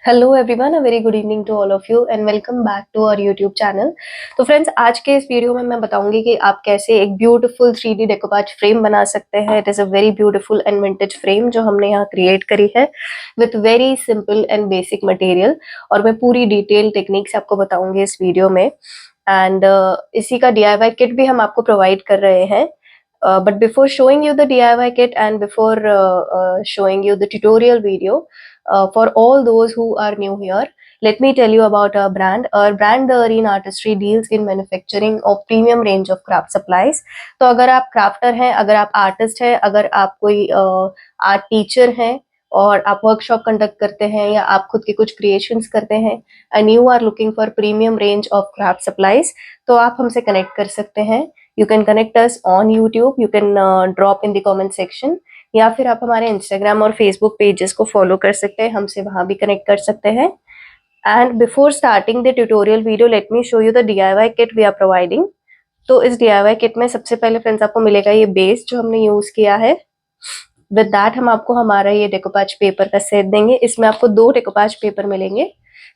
Hello everyone, a very good evening to all of you and welcome back to our YouTube channel. तो friends, आज के इस video में मैं बताऊंगी कि आप कैसे एक ब्यूटीफुल 3D डेकोपाज फ्रेम बना सकते हैं। It is a very beautiful and vintage frame जो हमने यहाँ क्रिएट करी है with very simple and basic material. और मैं पूरी डिटेल टेक्निक से आपको बताऊंगी इस वीडियो में। एंड इसी का DIY किट भी हम आपको प्रोवाइड कर रहे हैं। But before showing you the DIY kit and before showing you the tutorial video, for all those who are new here, let me tell you about our brand. Our brand, The Areen Artistry, deals in manufacturing of premium range of craft supplies. तो अगर आप crafter हैं, अगर आप artist हैं, अगर आप कोई आर्ट टीचर हैं और आप वर्कशॉप कंडक्ट करते हैं या आप खुद के कुछ क्रिएशंस करते हैं and you are looking for premium range of craft supplies, तो आप हमसे कनेक्ट कर सकते हैं। You can connect us on YouTube. You can drop in the comment section, या फिर आप हमारे Instagram और Facebook पेजेस को फॉलो कर सकते हैं, हमसे वहां भी कनेक्ट कर सकते हैं। And before starting the tutorial video, let me show you the DIY kit we are providing. तो इस DIY किट में सबसे पहले फ्रेंड्स आपको मिलेगा ये बेस जो हमने यूज किया है। विद दैट हम आपको हमारा ये डेकोपाज पेपर का सेट देंगे। इसमें आपको 2 डेकोपाज पेपर मिलेंगे।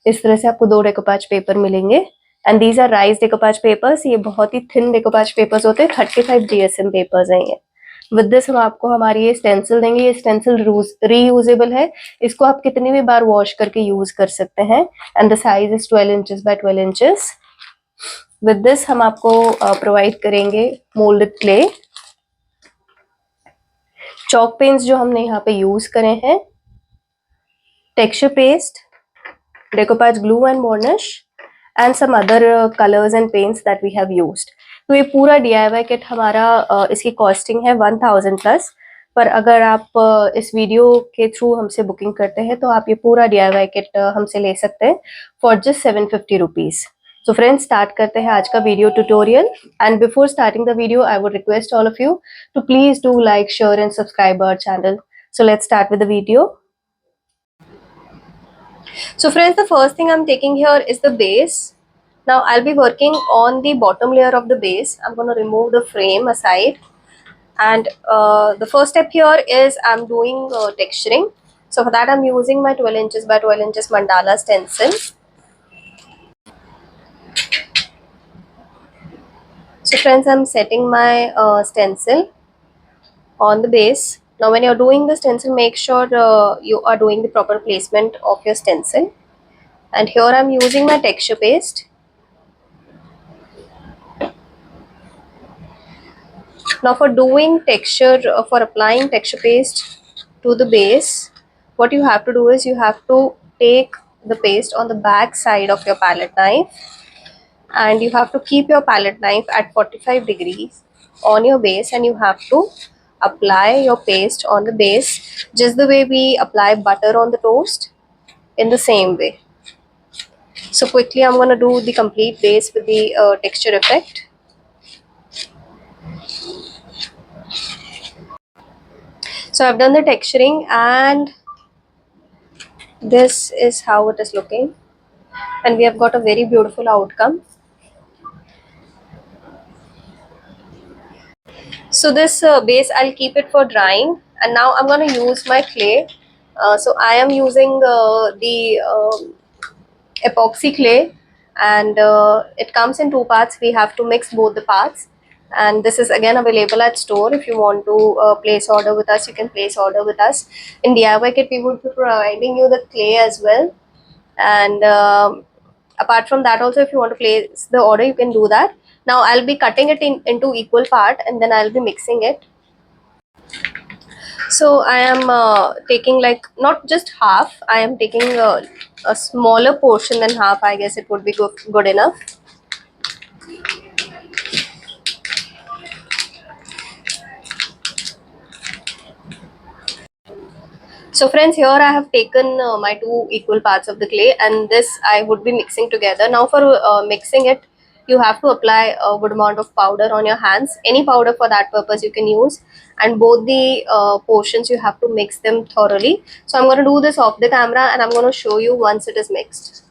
इस तरह से आपको 2 डेकोपाज पेपर मिलेंगे and these are rice decoupage papers. ये बहुत ही थिन डेकोपाज पेपर्स होते हैं, 35 GSM पेपर्स हैं ये। विद दिस हम आपको हमारी ये स्टेंसिल देंगे। ये स्टेंसिल रीयूजेबल है, इसको आप कितनी भी बार वॉश करके यूज कर सकते हैं। And the size is 12 inches bye 12 inches. With this हम आपको प्रोवाइड करेंगे मोल्डेड क्ले, चॉक पेन्स जो हमने यहाँ पे यूज करे हैं, texture paste, decoupage glue and varnish and some other colours and paints that we have used. तो ये पूरा DIY किट हमारा इसकी कॉस्टिंग है 1000 प्लस। पर अगर आप इस वीडियो के थ्रू हमसे बुकिंग करते हैं तो आप ये पूरा DIY किट हमसे ले सकते हैं for just 750 rupees. So friends, start करते हैं आज का video tutorial. And before starting the video, I would request all of you to please do like, share and subscribe our channel. So let's start with the video. So friends, the first thing I'm taking here is the base. Now I'll be working on the bottom layer of the base. I'm going to remove the frame aside. And the first step here is I'm doing texturing. So for that I'm using my 12 inches by 12 inches mandala stencil. So friends, I'm setting my stencil on the base. Now when you're doing the stencil, make sure you are doing the proper placement of your stencil. And here I'm using my texture paste. Now for doing texture, for applying texture paste to the base, what you have to do is you have to take the paste on the back side of your palette knife, and you have to keep your palette knife at 45 degrees on your base, and you have to apply your paste on the base just the way we apply butter on the toast, in the same way. So quickly I'm going to do the complete base with the texture effect. So I've done the texturing and this is how it is looking, and we have got a very beautiful outcome. So this base, I'll keep it for drying, and now I'm going to use my clay. So I am using the epoxy clay, and it comes in 2 parts. We have to mix both the parts, and this is again available at store. If you want to place order with us, you can place order with us. In DIY kit we would be providing you the clay as well, and apart from that also, if you want to place the order, you can do that. Now I'll be cutting it into equal part, and then I'll be mixing it. So I am taking like not just half, I am taking a smaller portion than half. I guess it would be good enough. So friends, here I have taken my 2 equal parts of the clay, and this I would be mixing together. Now for mixing it, you have to apply a good amount of powder on your hands. Any powder for that purpose you can use, and both the portions you have to mix them thoroughly. So I'm going to do this off the camera, and I'm going to show you once it is mixed.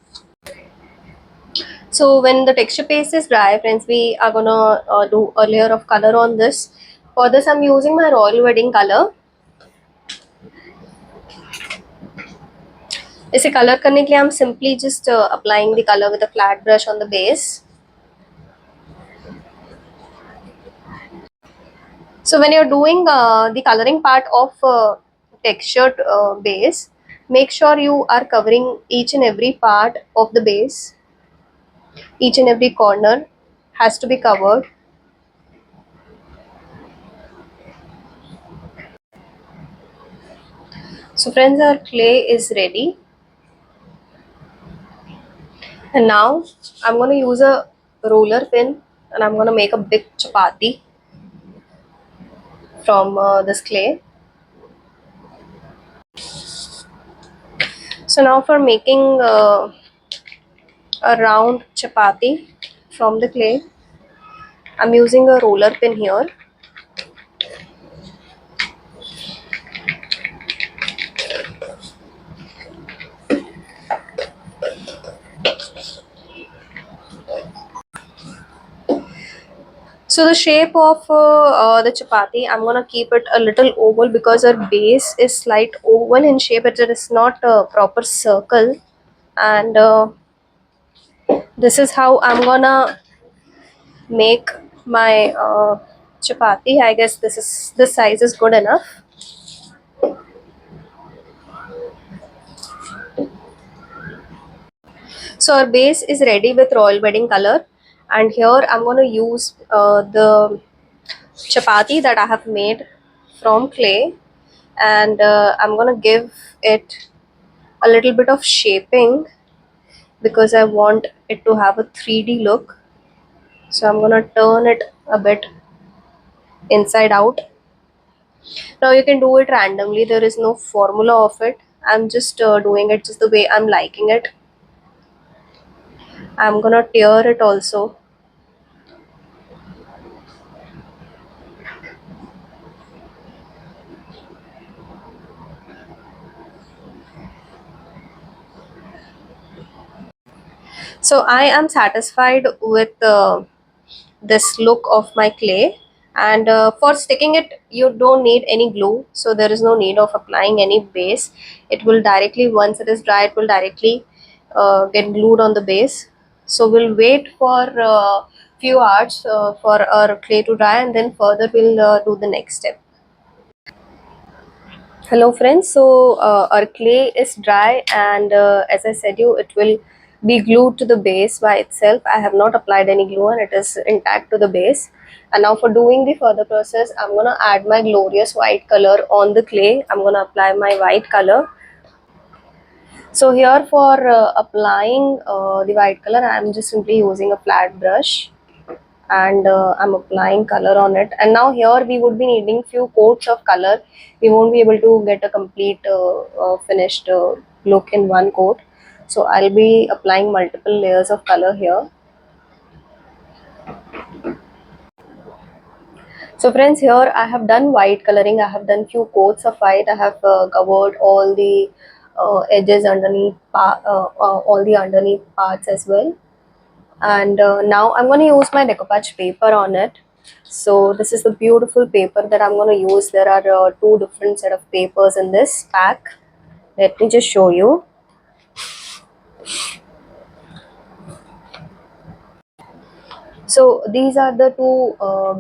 So when the texture paste is dry, friends, we are going to do a layer of color on this. For this I'm using my Royal Wedding color. इसे colour करने के लिए I'm simply just applying the color with a flat brush on the base. So when you're doing the coloring part of textured base, make sure you are covering each and every part of the base. Each and every corner has to be covered. So friends, our clay is ready. And now I'm going to use a roller pin and I'm going to make a big chapati from this clay. So now for making a round chapati from the clay, I'm using a roller pin here. So the shape of the chapati, I'm gonna keep it a little oval because our base is slight oval in shape. It is not a proper circle, and this is how I'm gonna make my chapati. I guess this size is good enough. So our base is ready with royal wedding color, and here I'm gonna use the chapati that I have made from clay, and I'm gonna give it a little bit of shaping because I want it to have a 3D look. So I'm gonna turn it a bit inside out. Now you can do it randomly, there is no formula of it. I'm just doing it just the way I'm liking it. I'm gonna tear it also. So I am satisfied with this look of my clay, and for sticking it you don't need any glue, so there is no need of applying any base. It will directly, once it is dry, it will directly get glued on the base. So we'll wait for few hours for our clay to dry, and then further we'll do the next step. Hello friends, so our clay is dry, and as I said you, it will be glued to the base by itself. I have not applied any glue and it is intact to the base. And now for doing the further process, I'm going to add my glorious white color on the clay. I'm going to apply my white color. So here for applying the white color, I'm just simply using a flat brush, and I'm applying color on it. And now here we would be needing few coats of color. We won't be able to get a complete finished look in one coat. So I'll be applying multiple layers of color here. So friends, here I have done white coloring. I have done few coats of white. I have covered all the edges underneath, all the underneath parts as well. And now I'm going to use my decoupage paper on it. So this is the beautiful paper that I'm going to use. There are two different set of papers in this pack. Let me just show you. So these are the two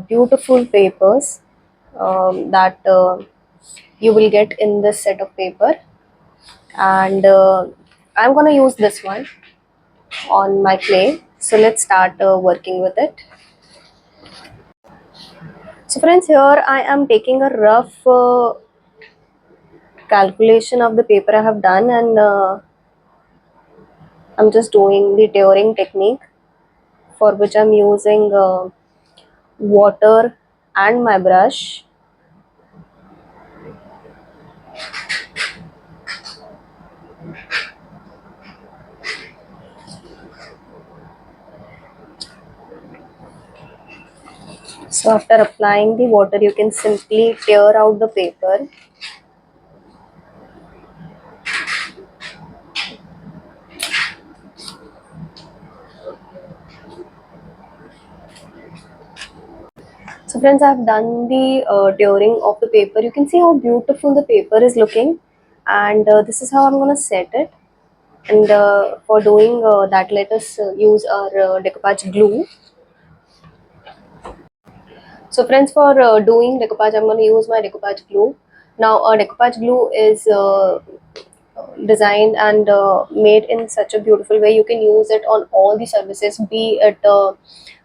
beautiful papers that you will get in this set of paper, and I'm going to use this one on my clay. So let's start working with it. So friends, here I am taking a rough calculation of the paper I have done, and I'm just doing the tearing technique, for which I'm using water and my brush. So after applying the water, you can simply tear out the paper. So friends, I have done the tearing of the paper. You can see how beautiful the paper is looking, and this is how I'm going to set it. And for doing that, let us use our decoupage glue. So friends, for doing decoupage, I'm going to use my decoupage glue. Now, decoupage glue is designed and made in such a beautiful way. You can use it on all the surfaces, be it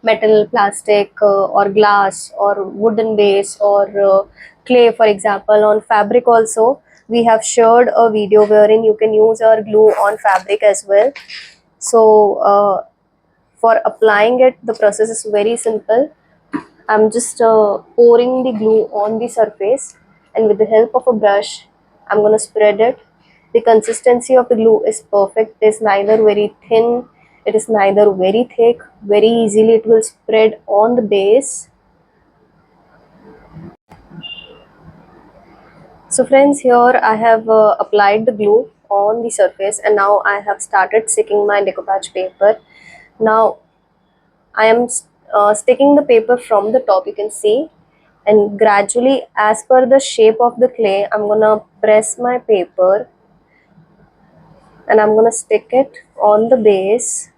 metal, plastic, or glass, or wooden base, or clay, for example. On fabric also, we have shared a video wherein you can use our glue on fabric as well. So for applying it, the process is very simple. I'm just pouring the glue on the surface, and with the help of a brush, I'm going to spread it. The consistency of the glue is perfect. It is neither very thin, it is neither very thick. Very easily it will spread on the base. So friends, here I have applied the glue on the surface, and now I have started sticking my decoupage paper. Now I am sticking the paper from the top, you can see, and gradually, as per the shape of the clay, I'm gonna press my paper and I'm gonna stick it on the base.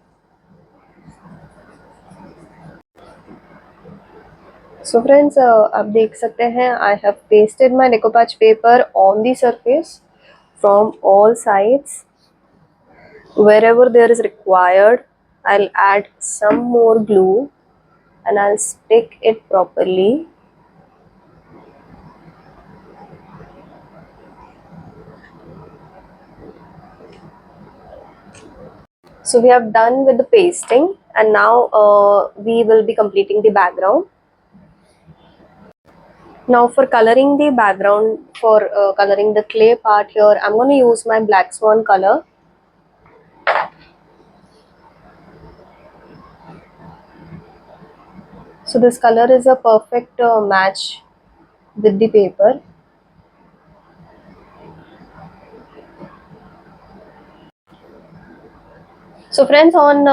So friends, आप देख सकते हैं, I have pasted my decoupage paper on the surface from all sides. Wherever there is required, I'll add some more glue and I'll stick it properly. So we have done with the pasting, and now we will be completing the background. Now for coloring the background, for coloring the clay part here, I'm going to use my Black Swan color. So this color is a perfect match with the paper. So friends, on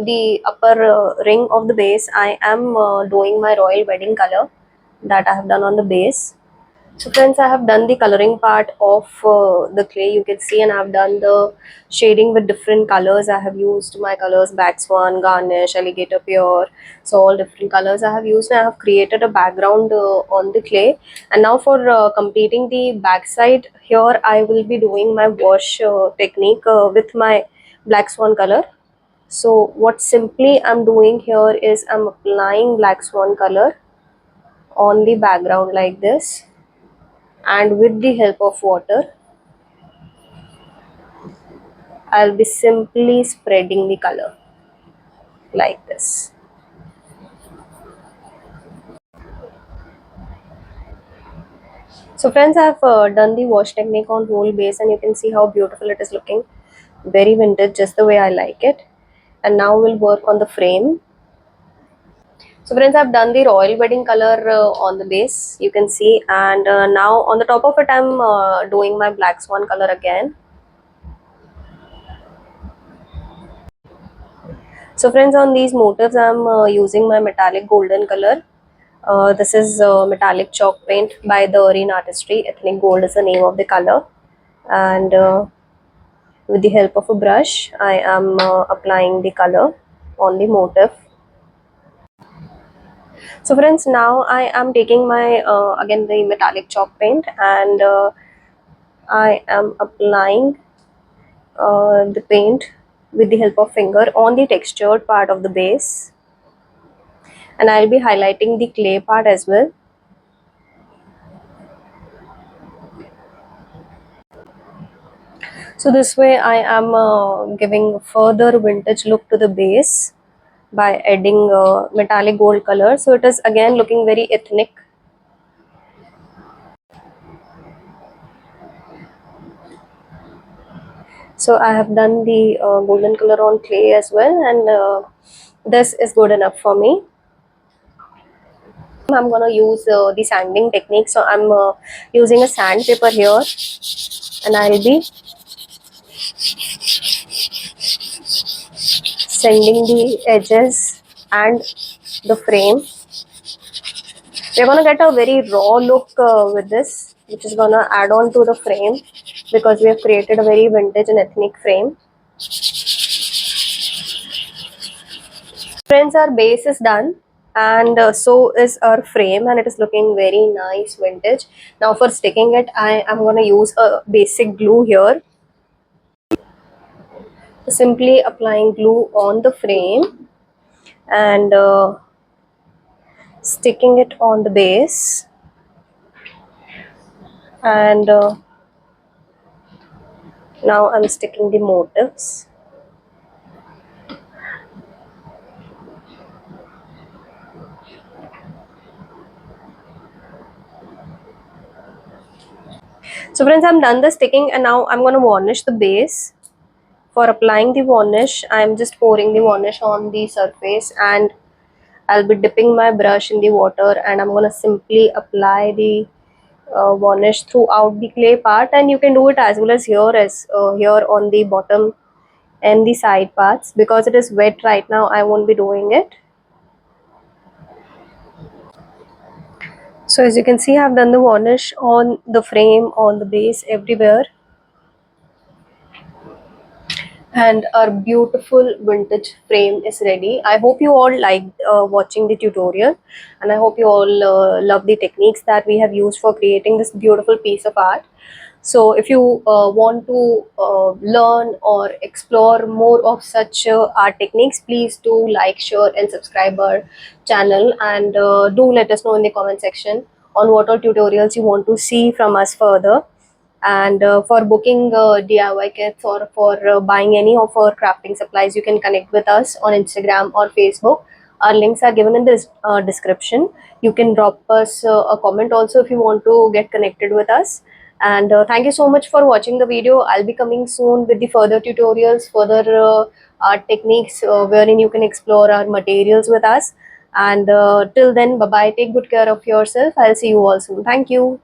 the upper ring of the base, I am doing my royal wedding color that I have done on the base. So friends, I have done the coloring part of the clay, you can see, and I have done the shading with different colors. I have used my colors Black Swan, Garnish, Alligator Pure. So all different colors I have used, and I have created a background on the clay. And now for completing the backside, here I will be doing my wash technique with my Black Swan color. So what simply I'm doing here is I'm applying Black Swan color on the background like this, and with the help of water I'll be simply spreading the color like this. So friends, I've done the wash technique on whole base, and you can see how beautiful it is looking. Very vintage, just the way I like it. And now we'll work on the frame. So friends, I've done the royal wedding color on the base, you can see, and now on the top of it I'm doing my Black Swan color again. So friends, on these motifs I'm using my metallic golden color. This is metallic chalk paint by the Areen Artistry. Ethnic Gold is the name of the color. And with the help of a brush, I am applying the color on the motif. So friends, now I am taking my, again, the metallic chalk paint, and I am applying the paint with the help of finger on the textured part of the base. And I'll be highlighting the clay part as well. So this way I am giving further vintage look to the base by adding metallic gold color. So it is again looking very ethnic. So I have done the golden color on clay as well, and this is good enough for me. I'm gonna use the sanding technique. So I'm using a sandpaper here, and I'll be sanding the edges and the frame. We're gonna get a very raw look with this, which is gonna add on to the frame, because we have created a very vintage and ethnic frame. Friends, our base is done, and so is our frame, and it is looking very nice vintage. Now for sticking it, I am going to use a basic glue here. Simply applying glue on the frame and sticking it on the base, and now I'm sticking the motifs. So friends, I'm done the sticking, and now I'm going to varnish the base. For applying the varnish, I'm just pouring the varnish on the surface, and I'll be dipping my brush in the water, and I'm going to simply apply the varnish throughout the clay part. And you can do it as well as here on the bottom and the side parts. Because it is wet right now, I won't be doing it. So as you can see, I've done the varnish on the frame, on the base, everywhere. And our beautiful vintage frame is ready. I hope you all liked watching the tutorial, and I hope you all love the techniques that we have used for creating this beautiful piece of art. So if you want to learn or explore more of such art techniques, please do like, share and subscribe our channel, and do let us know in the comment section on what all tutorials you want to see from us further. And for booking DIY kits, or for buying any of our crafting supplies, you can connect with us on Instagram or Facebook. Our links are given in this description. You can drop us a comment also if you want to get connected with us. And thank you so much for watching the video. I'll be coming soon with the further tutorials, further art techniques, wherein you can explore our materials with us. And till then, bye bye, take good care of yourself. I'll see you all soon. Thank you.